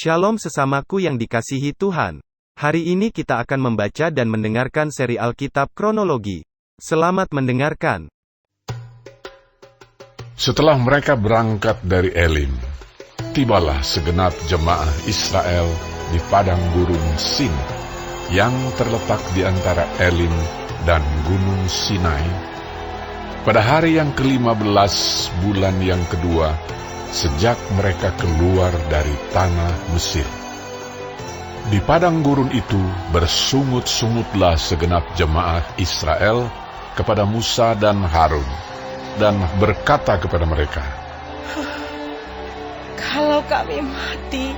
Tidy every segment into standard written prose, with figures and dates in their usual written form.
Shalom sesamaku yang dikasihi Tuhan. Hari ini kita akan membaca dan mendengarkan seri Alkitab Kronologi. Selamat mendengarkan. Setelah mereka berangkat dari Elim, tibalah segenap jemaah Israel di padang gurun Sin, yang terletak di antara Elim dan Gunung Sinai, pada hari yang ke-15 bulan yang kedua, sejak mereka keluar dari tanah Mesir. Di padang gurun itu bersungut-sungutlah segenap jemaah Israel kepada Musa dan Harun, dan berkata kepada mereka, "Kalau kami mati,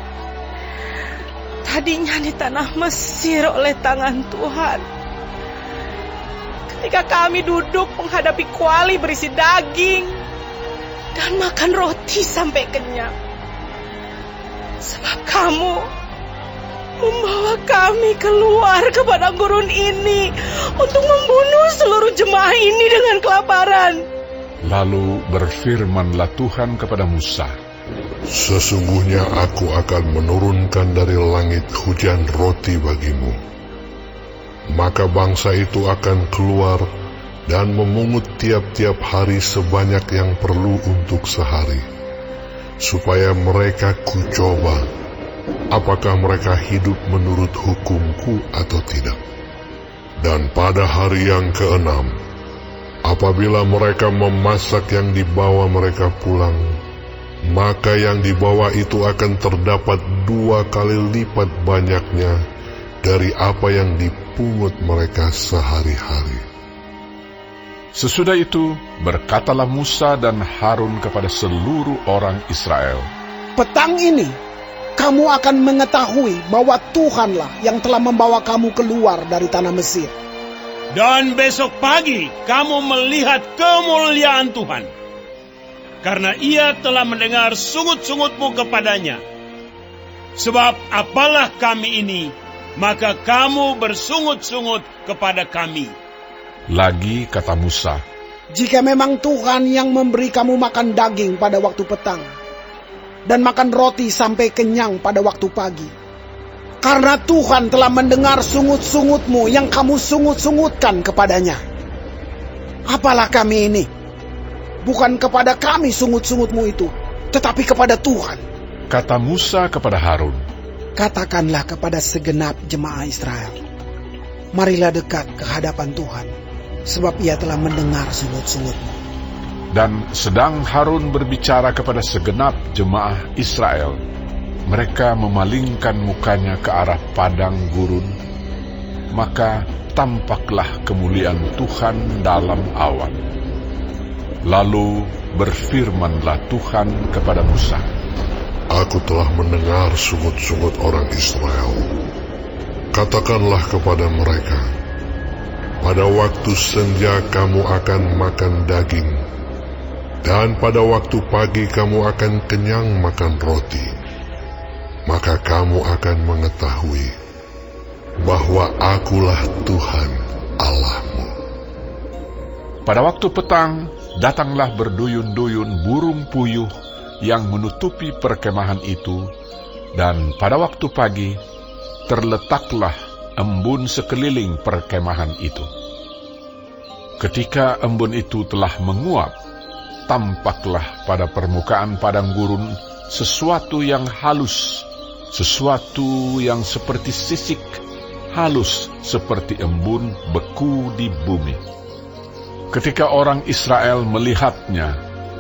tadinya di tanah Mesir oleh tangan Tuhan, ketika kami duduk menghadapi kuali berisi daging, dan makan roti sampai kenyang. Sebab kamu membawa kami keluar ke padang gurun ini untuk membunuh seluruh jemaah ini dengan kelaparan." Lalu berfirmanlah Tuhan kepada Musa, "Sesungguhnya aku akan menurunkan dari langit hujan roti bagimu. Maka bangsa itu akan keluar dan memungut tiap-tiap hari sebanyak yang perlu untuk sehari, supaya mereka kucoba, apakah mereka hidup menurut hukumku atau tidak. Dan pada hari yang ke-6, apabila mereka memasak yang dibawa mereka pulang, maka yang dibawa itu akan terdapat 2 kali lipat banyaknya dari apa yang dipungut mereka sehari-hari." Sesudah itu, berkatalah Musa dan Harun kepada seluruh orang Israel, "Petang ini, kamu akan mengetahui bahwa Tuhanlah yang telah membawa kamu keluar dari tanah Mesir. Dan besok pagi kamu melihat kemuliaan Tuhan, karena Ia telah mendengar sungut-sungutmu kepadanya. Sebab apalah kami ini, maka kamu bersungut-sungut kepada kami." Lagi kata Musa, Jika memang Tuhan yang memberi kamu makan daging pada waktu petang, dan makan roti sampai kenyang pada waktu pagi, karena Tuhan telah mendengar sungut-sungutmu yang kamu sungut-sungutkan kepadanya. Apalah kami ini? Bukan kepada kami sungut-sungutmu itu, tetapi kepada Tuhan. kata Musa kepada Harun, Katakanlah kepada segenap jemaah Israel, marilah dekat ke hadapan Tuhan, sebab Ia telah mendengar sungut-sungutmu. dan sedang Harun berbicara kepada segenap jemaah Israel, mereka memalingkan mukanya ke arah padang gurun, maka tampaklah kemuliaan Tuhan dalam awan. Lalu berfirmanlah Tuhan kepada Musa, "Aku telah mendengar sungut-sungut orang Israel. Katakanlah kepada mereka, pada waktu senja kamu akan makan daging, dan pada waktu pagi kamu akan kenyang makan roti. Maka kamu akan mengetahui bahwa akulah Tuhan Allahmu." Pada waktu petang, datanglah berduyun-duyun burung puyuh yang menutupi perkemahan itu, dan pada waktu pagi, terletaklah embun sekeliling perkemahan itu. Ketika embun itu telah menguap, tampaklah pada permukaan padang gurun sesuatu yang halus, sesuatu yang seperti sisik, halus seperti embun beku di bumi. Ketika orang Israel melihatnya,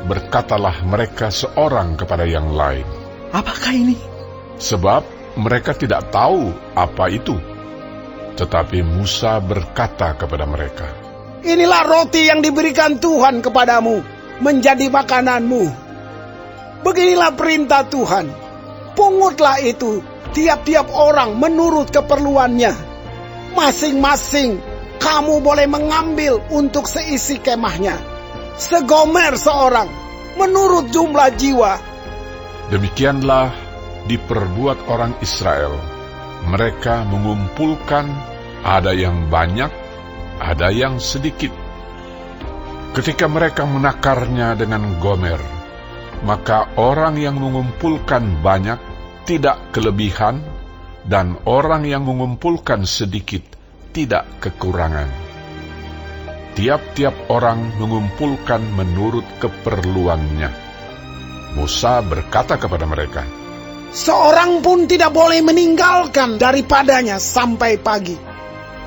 berkatalah mereka seorang kepada yang lain, Apakah ini? sebab mereka tidak tahu apa itu. Tetapi Musa berkata kepada mereka, Inilah roti yang diberikan Tuhan kepadamu, menjadi makananmu. Beginilah perintah Tuhan, pungutlah itu tiap-tiap orang menurut keperluannya. Masing-masing kamu boleh mengambil untuk seisi kemahnya, segomer seorang, menurut jumlah jiwa. Demikianlah diperbuat orang Israel. Mereka mengumpulkan, ada yang banyak, ada yang sedikit. Ketika mereka menakarnya dengan gomer, maka orang yang mengumpulkan banyak tidak kelebihan, dan orang yang mengumpulkan sedikit tidak kekurangan. Tiap-tiap orang mengumpulkan menurut keperluannya. Musa berkata kepada mereka, Seorang pun tidak boleh meninggalkan daripadanya sampai pagi.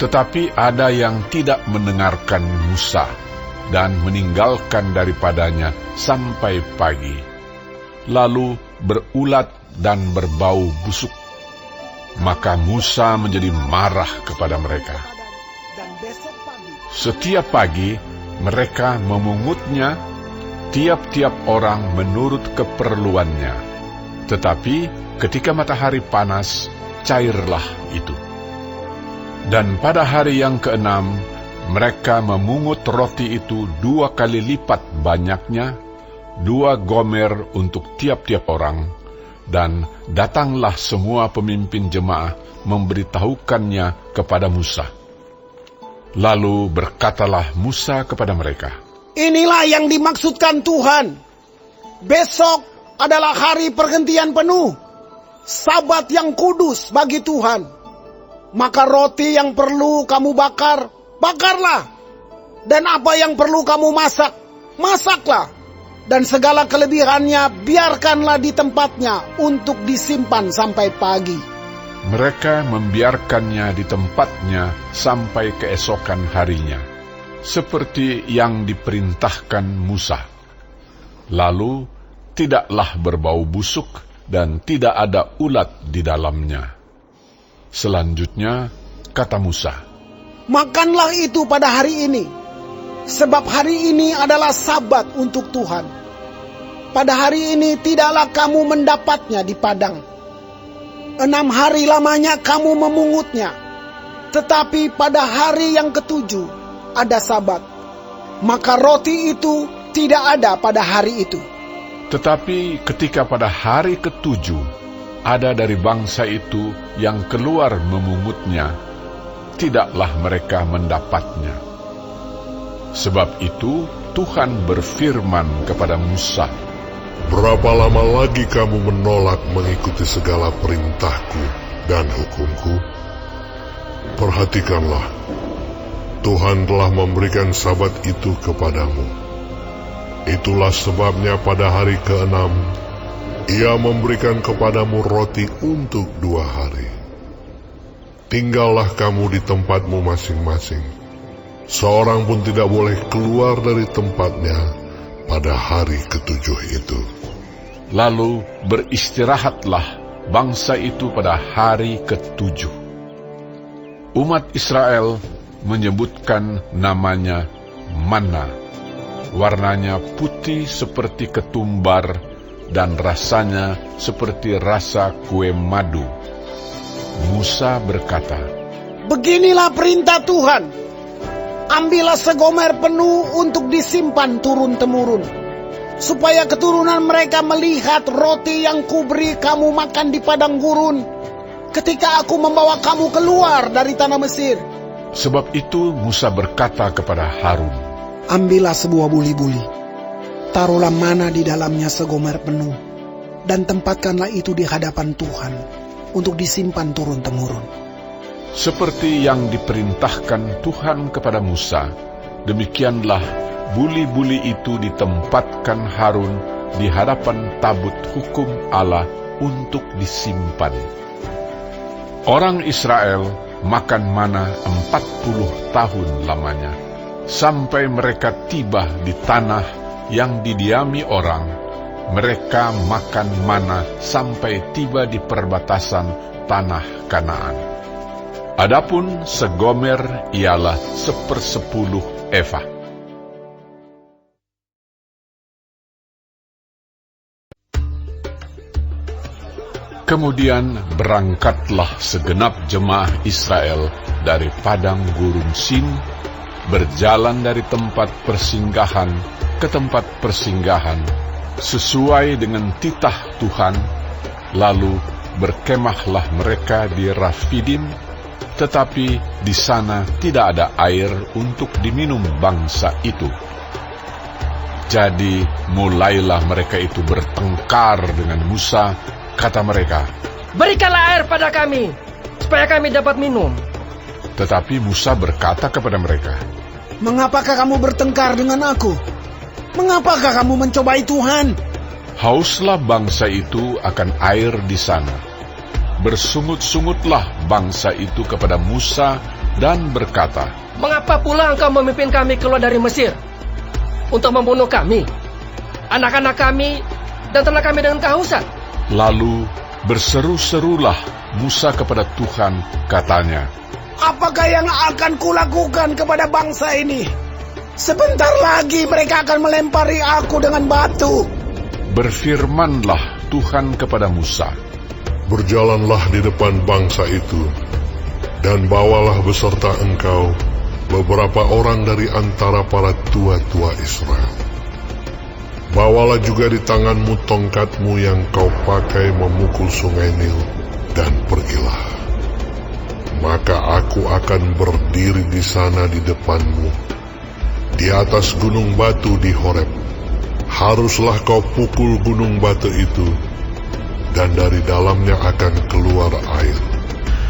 tetapi ada yang tidak mendengarkan Musa dan meninggalkan daripadanya sampai pagi, lalu berulat dan berbau busuk. Maka Musa menjadi marah kepada mereka. Dan besok pagi, Setiap pagi mereka memungutnya, tiap-tiap orang menurut keperluannya. Tetapi ketika matahari panas, cairlah itu. Dan pada hari yang keenam, mereka memungut roti itu 2 kali lipat banyaknya, 2 gomer untuk tiap-tiap orang. Dan datanglah semua pemimpin jemaah memberitahukannya kepada Musa. Lalu berkatalah Musa kepada mereka, inilah yang dimaksudkan Tuhan. Besok adalah hari pergantian penuh, Sabat yang kudus bagi Tuhan. Maka roti yang perlu kamu bakar, bakarlah. Dan apa yang perlu kamu masak, masaklah. Dan segala kelebihannya biarkanlah di tempatnya untuk disimpan sampai pagi. mereka membiarkannya di tempatnya sampai keesokan harinya, seperti yang diperintahkan Musa. Lalu tidaklah berbau busuk dan tidak ada ulat di dalamnya. Selanjutnya kata Musa, Makanlah itu pada hari ini, sebab hari ini adalah Sabat untuk Tuhan. Pada hari ini tidaklah kamu mendapatnya di padang. 6 hari lamanya kamu memungutnya, tetapi pada hari yang ke-7 ada Sabat. Maka roti itu tidak ada pada hari itu. tetapi ketika pada hari ke-7 ada dari bangsa itu yang keluar memungutnya, tidaklah mereka mendapatnya. Sebab itu Tuhan berfirman kepada Musa, Berapa lama lagi kamu menolak mengikuti segala perintahku dan hukumku? Perhatikanlah, Tuhan telah memberikan Sabat itu kepadamu. Itulah sebabnya pada hari ke-6, Ia memberikan kepadamu roti untuk 2 hari. Tinggallah kamu di tempatmu masing-masing. Seorang pun tidak boleh keluar dari tempatnya pada hari ke-7 itu. lalu beristirahatlah bangsa itu pada hari ke-7. Umat Israel menyebutkan namanya manna. Warnanya putih seperti ketumbar dan rasanya seperti rasa kue madu. Musa berkata, Beginilah perintah Tuhan. Ambillah segomer penuh untuk disimpan turun-temurun, supaya keturunan mereka melihat roti yang kuberi kamu makan di padang gurun, ketika aku membawa kamu keluar dari tanah Mesir. sebab itu Musa berkata kepada Harun, Ambillah sebuah buli-buli, taruhlah mana di dalamnya segomer penuh, dan tempatkanlah itu di hadapan Tuhan, untuk disimpan turun-temurun. seperti yang diperintahkan Tuhan kepada Musa, demikianlah buli-buli itu ditempatkan Harun di hadapan tabut hukum Allah untuk disimpan. Orang Israel makan mana 40 tahun lamanya, sampai mereka tiba di tanah yang didiami orang. Mereka makan mana sampai tiba di perbatasan tanah Kanaan. Adapun segomer ialah 1/10 eva. Kemudian berangkatlah segenap jemaah Israel dari padang gurun Sin, berjalan dari tempat persinggahan ke tempat persinggahan, sesuai dengan titah Tuhan. Lalu berkemahlah mereka di Rafidim, tetapi di sana tidak ada air untuk diminum bangsa itu. Jadi mulailah mereka itu bertengkar dengan Musa kata mereka, "Berikanlah air pada kami, supaya kami dapat minum." Tetapi Musa berkata kepada mereka, Mengapakah kamu bertengkar dengan aku? Mengapakah kamu mencobai Tuhan? hauslah bangsa itu akan air di sana. Bersungut-sungutlah bangsa itu kepada Musa dan berkata, "Mengapa pula engkau memimpin kami keluar dari Mesir untuk membunuh kami, anak-anak kami, dan ternak kami dengan kehausan?" Lalu berseru-serulah Musa kepada Tuhan, katanya, Apakah yang akan kulakukan kepada bangsa ini? Sebentar lagi mereka akan melempari aku dengan batu. Berfirmanlah Tuhan kepada Musa, Berjalanlah di depan bangsa itu, dan bawalah beserta engkau beberapa orang dari antara para tua-tua Israel. Bawalah juga di tanganmu tongkatmu yang kau pakai memukul sungai Nil, dan pergilah. Maka aku akan berdiri di sana di depanmu, di atas gunung batu di Horeb. Haruslah kau pukul gunung batu itu, dan dari dalamnya akan keluar air,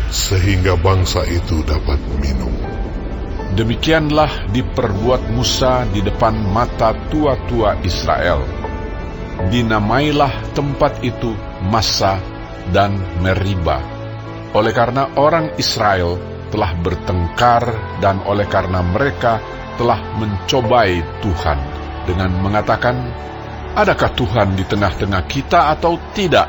sehingga bangsa itu dapat minum. Demikianlah diperbuat Musa di depan mata tua-tua Israel. Dinamailah tempat itu Massa dan Meriba, oleh karena orang Israel telah bertengkar dan oleh karena mereka telah mencobai Tuhan dengan mengatakan, "Adakah Tuhan di tengah-tengah kita atau tidak?"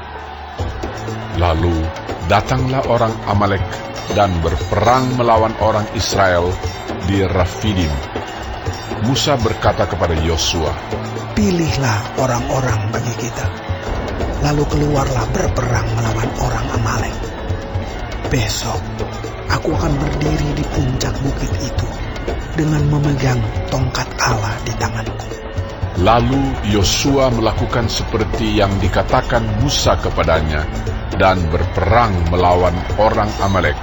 Lalu datanglah orang Amalek dan berperang melawan orang Israel di Rafidim. Musa berkata kepada Yosua, Pilihlah orang-orang bagi kita, lalu keluarlah berperang melawan orang Amalek. Besok aku akan berdiri di puncak bukit itu dengan memegang tongkat Allah di tanganku. Lalu Yosua melakukan seperti yang dikatakan Musa kepadanya dan berperang melawan orang Amalek.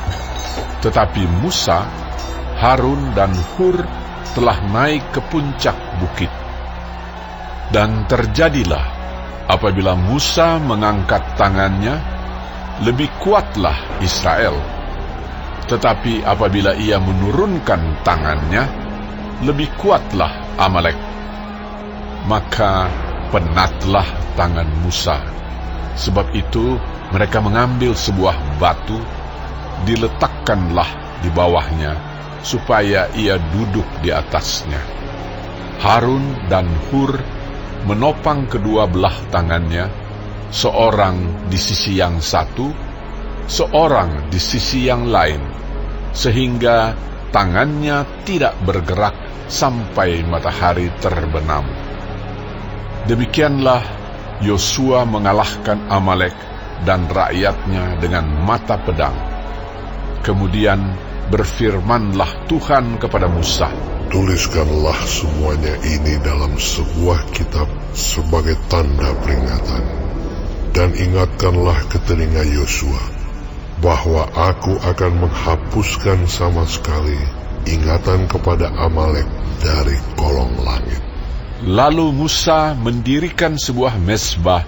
Tetapi Musa, Harun dan Hur telah naik ke puncak bukit. Dan terjadilah apabila Musa mengangkat tangannya, lebih kuatlah Israel. Tetapi apabila ia menurunkan tangannya, lebih kuatlah Amalek. Maka penatlah tangan Musa. Sebab itu mereka mengambil sebuah batu, diletakkanlah di bawahnya, supaya ia duduk di atasnya. Harun dan Hur menopang kedua belah tangannya, seorang di sisi yang satu, seorang di sisi yang lain, sehingga tangannya tidak bergerak sampai matahari terbenam. Demikianlah Yosua mengalahkan Amalek dan rakyatnya dengan mata pedang. Kemudian berfirmanlah Tuhan kepada Musa, Tuliskanlah semuanya ini dalam sebuah kitab sebagai tanda peringatan. Dan ingatkanlah ke telinga Yosua, bahwa aku akan menghapuskan sama sekali ingatan kepada Amalek dari kolong langit. Lalu Musa mendirikan sebuah mezbah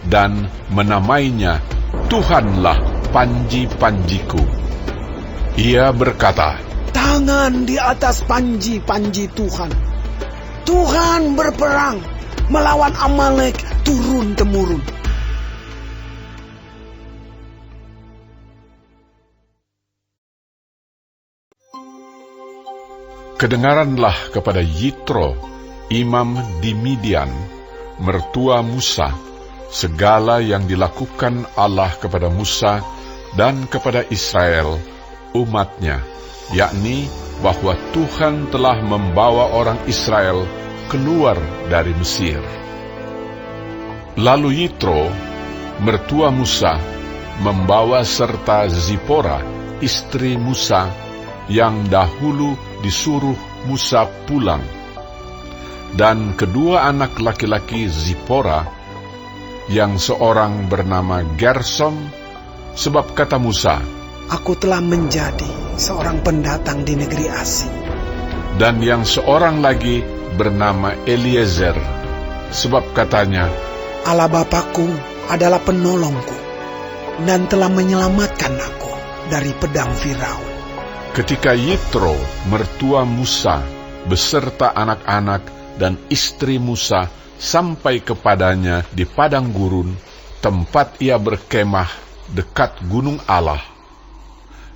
dan menamainya Tuhanlah panji-panjiku. Ia berkata, Tangan di atas panji-panji Tuhan. Tuhan berperang melawan Amalek turun-temurun. Kedengaranlah kepada Yitro, imam di Midian, mertua Musa, segala yang dilakukan Allah kepada Musa dan kepada Israel, umatnya, yakni bahwa Tuhan telah membawa orang Israel keluar dari Mesir. Lalu Yitro, mertua Musa, membawa serta Zipora, istri Musa, yang dahulu disuruh Musa pulang, dan kedua anak laki-laki Zipora, yang seorang bernama Gersom, sebab kata Musa, Aku telah menjadi seorang pendatang di negeri asing. dan yang seorang lagi bernama Eliezer, sebab katanya, Allah Bapakku adalah penolongku. dan telah menyelamatkan aku dari pedang Firaun. Ketika Yitro, mertua Musa, beserta anak-anak dan istri Musa sampai kepadanya di padang gurun, tempat ia berkemah dekat gunung Allah,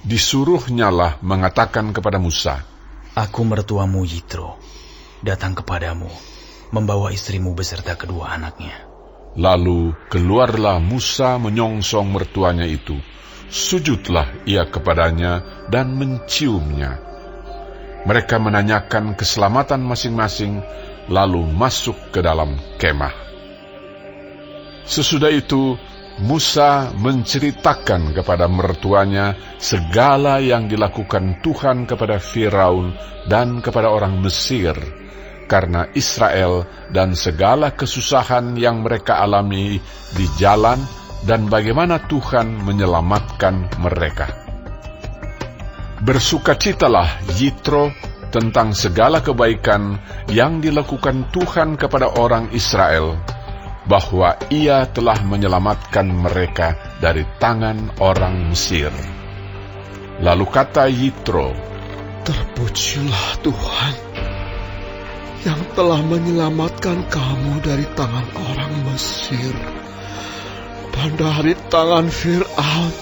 disuruhnyalah mengatakan kepada Musa, "Aku mertuamu Yitro, datang kepadamu, membawa istrimu beserta kedua anaknya." Lalu keluarlah Musa menyongsong mertuanya itu. Sujudlah ia kepadanya dan menciumnya. Mereka menanyakan keselamatan masing-masing, lalu masuk ke dalam kemah. Sesudah itu, Musa menceritakan kepada mertuanya segala yang dilakukan Tuhan kepada Firaun dan kepada orang Mesir, karena Israel dan segala kesusahan yang mereka alami di jalan, dan bagaimana Tuhan menyelamatkan mereka. Bersukacitalah Yitro tentang segala kebaikan yang dilakukan Tuhan kepada orang Israel, bahwa ia telah menyelamatkan mereka dari tangan orang Mesir. Lalu kata Yitro, "Terpujilah Tuhan yang telah menyelamatkan kamu dari tangan orang Mesir dan dari tangan Firaun.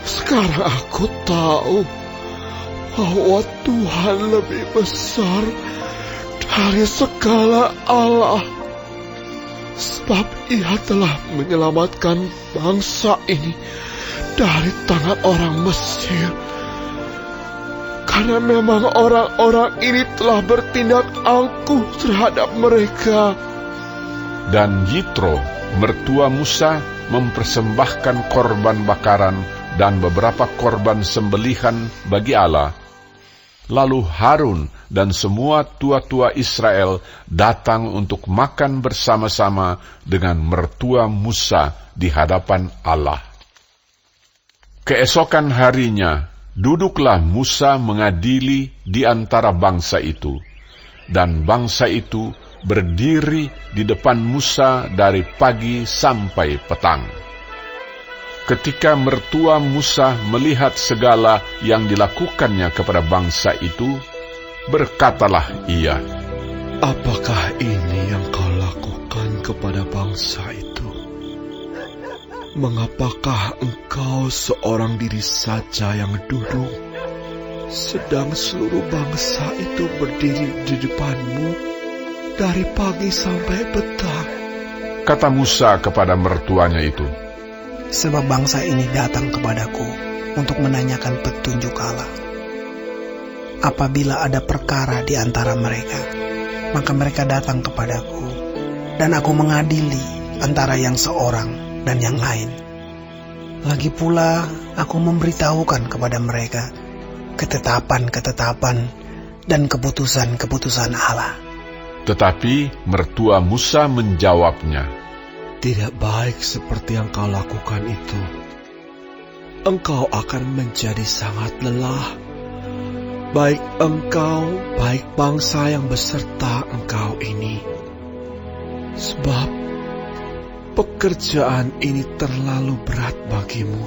Sekarang aku tahu bahwa Tuhan lebih besar dari segala Allah, sebab Ia telah menyelamatkan bangsa ini dari tangan orang Mesir. Karena memang orang-orang ini telah bertindak angkuh terhadap mereka." Dan Yitro, mertua Musa, mempersembahkan korban bakaran dan beberapa korban sembelihan bagi Allah. Lalu Harun dan semua tua-tua Israel datang untuk makan bersama-sama dengan mertua Musa di hadapan Allah. Keesokan harinya, duduklah Musa mengadili di antara bangsa itu, dan bangsa itu berdiri di depan Musa dari pagi sampai petang. Ketika mertua Musa melihat segala yang dilakukannya kepada bangsa itu, berkatalah ia, "Apakah ini yang kau lakukan kepada bangsa itu? Mengapakah engkau seorang diri saja yang duduk, sedang seluruh bangsa itu berdiri di depanmu dari pagi sampai petang?" Kata Musa kepada mertuanya itu, Sebab bangsa ini datang kepadaku untuk menanyakan petunjuk Allah. Apabila ada perkara di antara mereka, maka mereka datang kepadaku, dan aku mengadili antara yang seorang dan yang lain. Lagi pula aku memberitahukan kepada mereka ketetapan-ketetapan dan keputusan-keputusan Allah. Tetapi mertua Musa menjawabnya, "Tidak baik seperti yang kau lakukan itu. Engkau akan menjadi sangat lelah, baik engkau, baik bangsa yang beserta engkau ini. Sebab pekerjaan ini terlalu berat bagimu.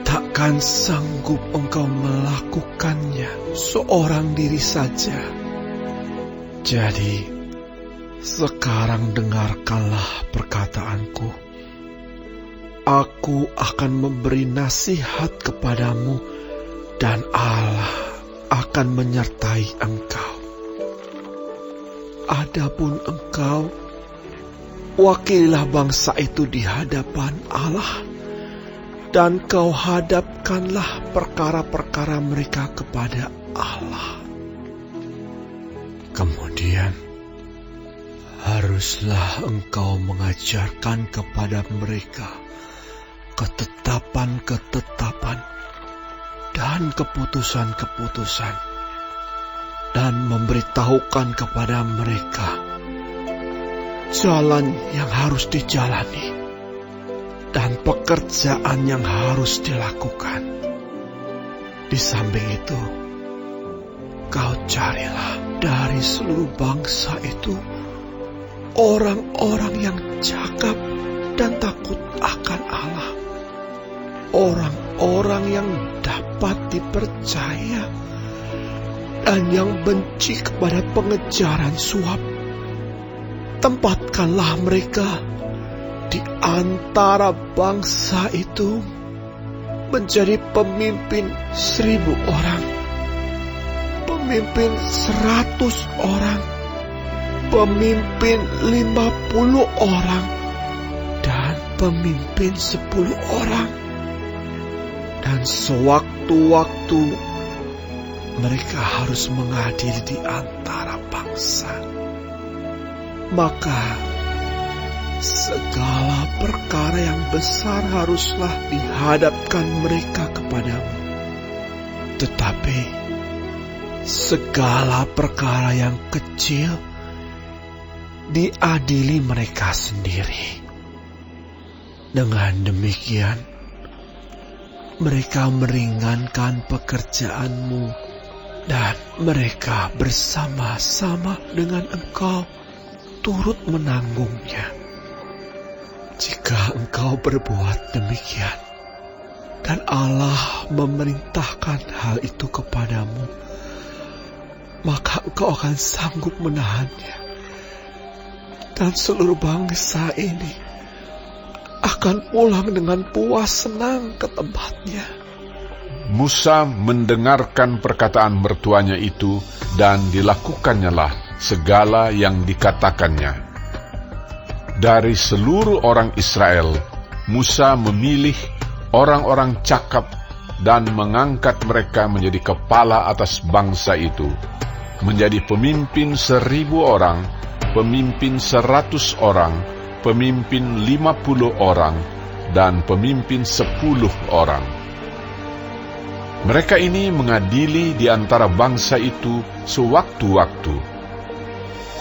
Takkan sanggup engkau melakukannya seorang diri saja. Jadi, sekarang dengarkanlah perkataanku. Aku akan memberi nasihat kepadamu, dan Allah akan menyertai engkau. Adapun engkau, wakililah bangsa itu di hadapan Allah, dan kau hadapkanlah perkara-perkara mereka kepada Allah. Kemudian, haruslah engkau mengajarkan kepada mereka ketetapan-ketetapan dan keputusan-keputusan, dan memberitahukan kepada mereka jalan yang harus dijalani dan pekerjaan yang harus dilakukan. Di samping itu, kau carilah dari seluruh bangsa itu orang-orang yang cakap dan takut akan Allah. Orang-orang yang dapat dipercaya dan yang benci kepada pengejaran suap. Tempatkanlah mereka di antara bangsa itu menjadi pemimpin 1.000 orang, pemimpin 100 orang, pemimpin 50 orang, dan pemimpin 10 orang. Dan sewaktu-waktu mereka harus mengadili di antara bangsa. Maka segala perkara yang besar haruslah dihadapkan mereka kepadamu. Tetapi segala perkara yang kecil diadili mereka sendiri. Dengan demikian, mereka meringankan pekerjaanmu dan mereka bersama-sama dengan engkau turut menanggungnya. Jika engkau berbuat demikian, dan Allah memerintahkan hal itu kepadamu, maka engkau akan sanggup menahannya. Dan seluruh bangsa ini akan pulang dengan puas senang ke tempatnya. Musa mendengarkan perkataan mertuanya itu, dan dilakukannya segala yang dikatakannya. Dari seluruh orang Israel, Musa memilih orang-orang cakap dan mengangkat mereka menjadi kepala atas bangsa itu, menjadi pemimpin 1.000 orang, pemimpin 100 orang, pemimpin 50 orang, dan pemimpin 10 orang. Mereka ini mengadili di antara bangsa itu sewaktu-waktu.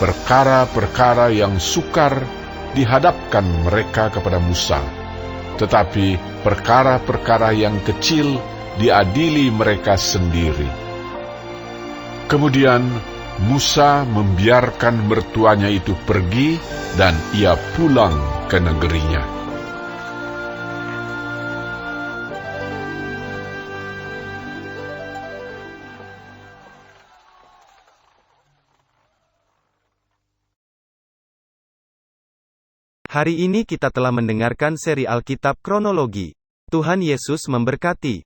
Perkara-perkara yang sukar dihadapkan mereka kepada Musa, tetapi perkara-perkara yang kecil diadili mereka sendiri. Kemudian Musa membiarkan mertuanya itu pergi, dan ia pulang ke negerinya. Hari ini kita telah mendengarkan seri Alkitab Kronologi. Tuhan Yesus memberkati.